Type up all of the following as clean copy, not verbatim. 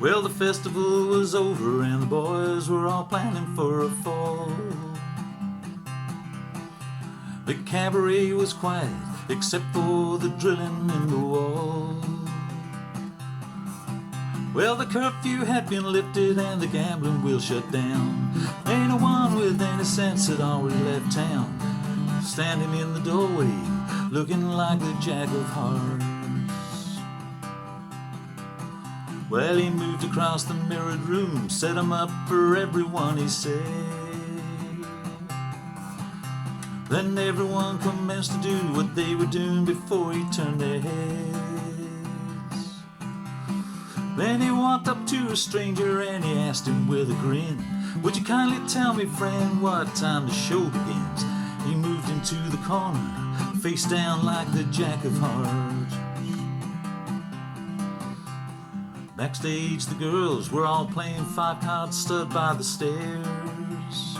Well, the festival was over and the boys were all planning for a fall. The cabaret was quiet except for the drilling in the wall. Well, the curfew had been lifted and the gambling will shut down. Ain't no one with any sense had already left town, standing in the doorway looking like the Jack of Hearts. Well, he moved across the mirrored room, set 'em up for everyone, he said. Then everyone commenced to do what they were doing before he turned their heads. Then he walked up to a stranger and he asked him with a grin, "Would you kindly tell me, friend, what time the show begins?" He moved into the corner, face down like the Jack of Hearts. Backstage, the girls were all playing five-card stud by the stairs.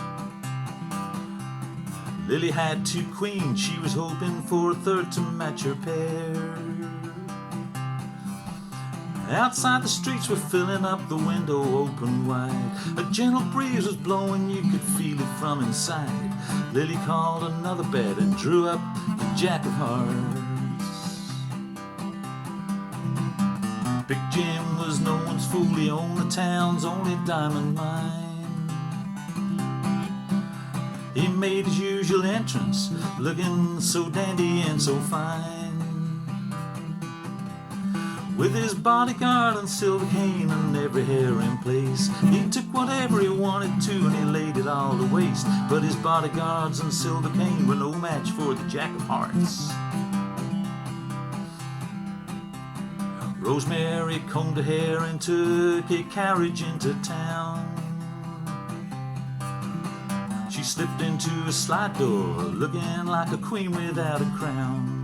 Lily had two queens, she was hoping for a third to match her pair. Outside, the streets were filling up, the window open wide. A gentle breeze was blowing, you could feel it from inside. Lily called another bet and drew up the Jack of Hearts. Big Jim was no one's fool, he owned the town's only diamond mine. He made his usual entrance, looking so dandy and so fine. With his bodyguard and silver cane and every hair in place, he took whatever he wanted to and he laid it all to waste. But his bodyguards and silver cane were no match for the Jack of Hearts. Rosemary combed her hair and took a carriage into town. She slipped into a slide door, looking like a queen without a crown.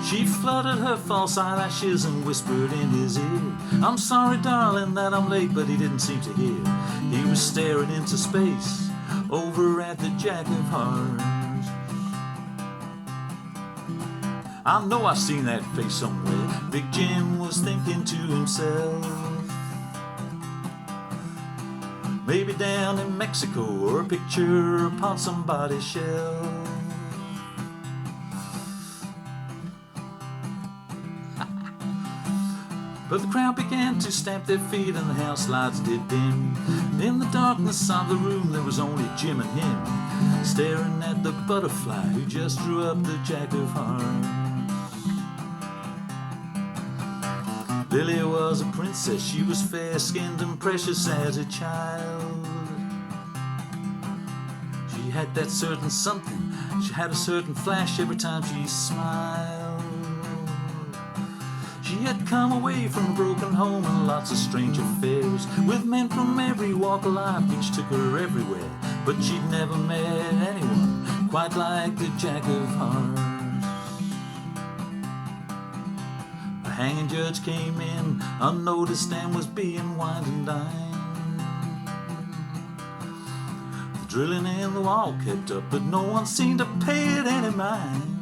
She fluttered her false eyelashes and whispered in his ear, "I'm sorry, darling, that I'm late," but he didn't seem to hear. He was staring into space over at the Jack of Hearts. I know I've seen that face somewhere, Big Jim was thinking to himself. Maybe down in Mexico, or a picture upon somebody's shelf. But the crowd began to stamp their feet and the house lights did dim. In the darkness of the room there was only Jim and him, staring at the butterfly who just drew up the Jack of Hearts. Lily was a princess, she was fair-skinned and precious as a child. She had that certain something, she had a certain flash every time she smiled. She had come away from a broken home and lots of strange affairs, with men from every walk of life, each took her everywhere. But she'd never met anyone quite like the Jack of Hearts. The hanging judge came in unnoticed and was being wined and dined. The drilling in the wall kept up, but no one seemed to pay it any mind.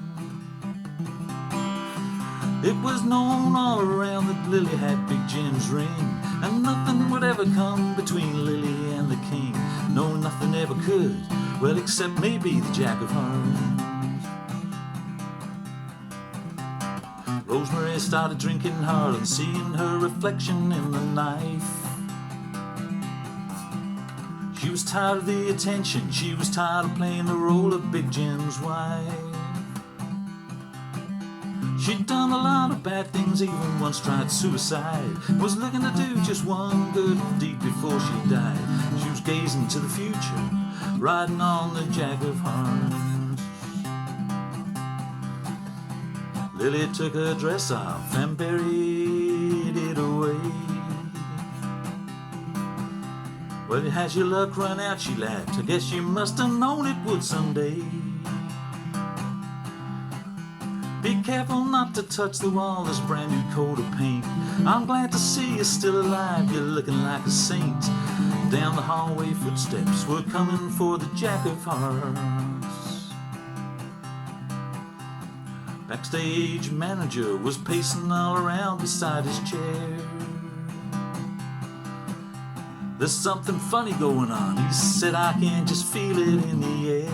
It was known all around that Lily had Big Jim's ring, and nothing would ever come between Lily and the king. No, nothing ever could, well, except maybe the Jack of Hearts. Rosemary started drinking hard and seeing her reflection in the knife. She was tired of the attention, she was tired of playing the role of Big Jim's wife. She'd done a lot of bad things, even once tried suicide. Was looking to do just one good deed before she died. She was gazing to the future, riding on the Jack of Hearts. Lily took her dress off and buried it away. Well, has your luck run out, she laughed. I guess you must have known it would someday. Be careful not to touch the wall, this brand new coat of paint. I'm glad to see you're still alive, you're looking like a saint. Down the hallway footsteps were coming for the Jack of Hearts. Backstage manager was pacing all around beside his chair. There's something funny going on, he said, I can just feel it in the air.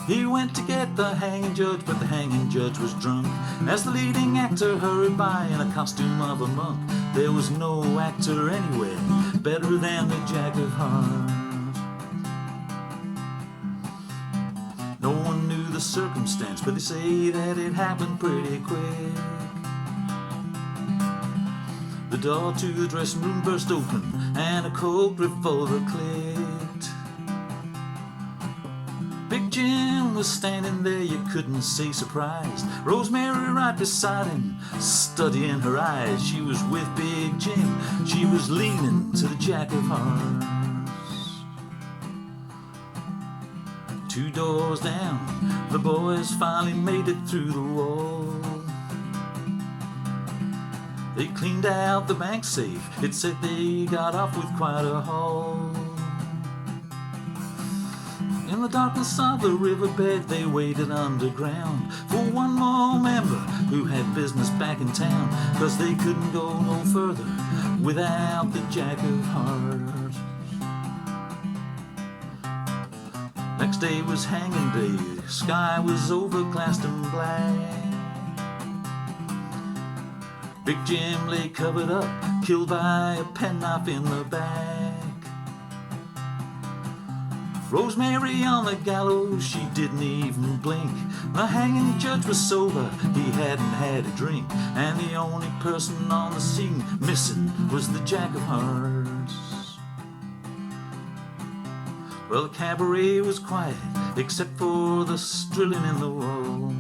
He went to get the hanging judge, but the hanging judge was drunk. As the leading actor hurried by in a costume of a monk, there was no actor anywhere better than the Jack of Hearts. No one knew the circumstance, but they say that it happened pretty quick. The door to the dressing room burst open and a cold revolver clicked. Big Jim was standing there, you couldn't say surprised. Rosemary right beside him, studying her eyes. She was with Big Jim, she was leaning to the Jack of Hearts. 2 doors down, the boys finally made it through the wall. They cleaned out the bank safe, it said they got off with quite a haul. In the darkness of the riverbed they waited underground for one more member who had business back in town, 'cause they couldn't go no further without the Jack of Hearts. Next day was hanging day, sky was overcast and black. Big Jim lay covered up, killed by a penknife in the back. Rosemary on the gallows, she didn't even blink. The hanging judge was sober, he hadn't had a drink. And the only person on the scene missing was the Jack of Hearts. Well, the cabaret was quiet, except for the drilling in the wall.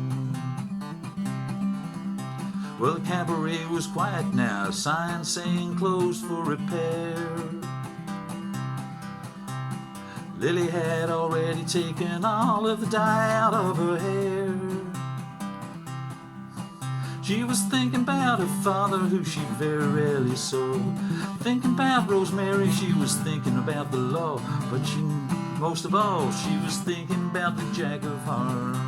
Well, the cabaret was quiet now, sign saying closed for repair. Lily had already taken all of the dye out of her hair. She was thinking about her father, who she very rarely saw. Thinking about Rosemary, she was thinking about the law. But most of all, she was thinking about the Jack of Hearts.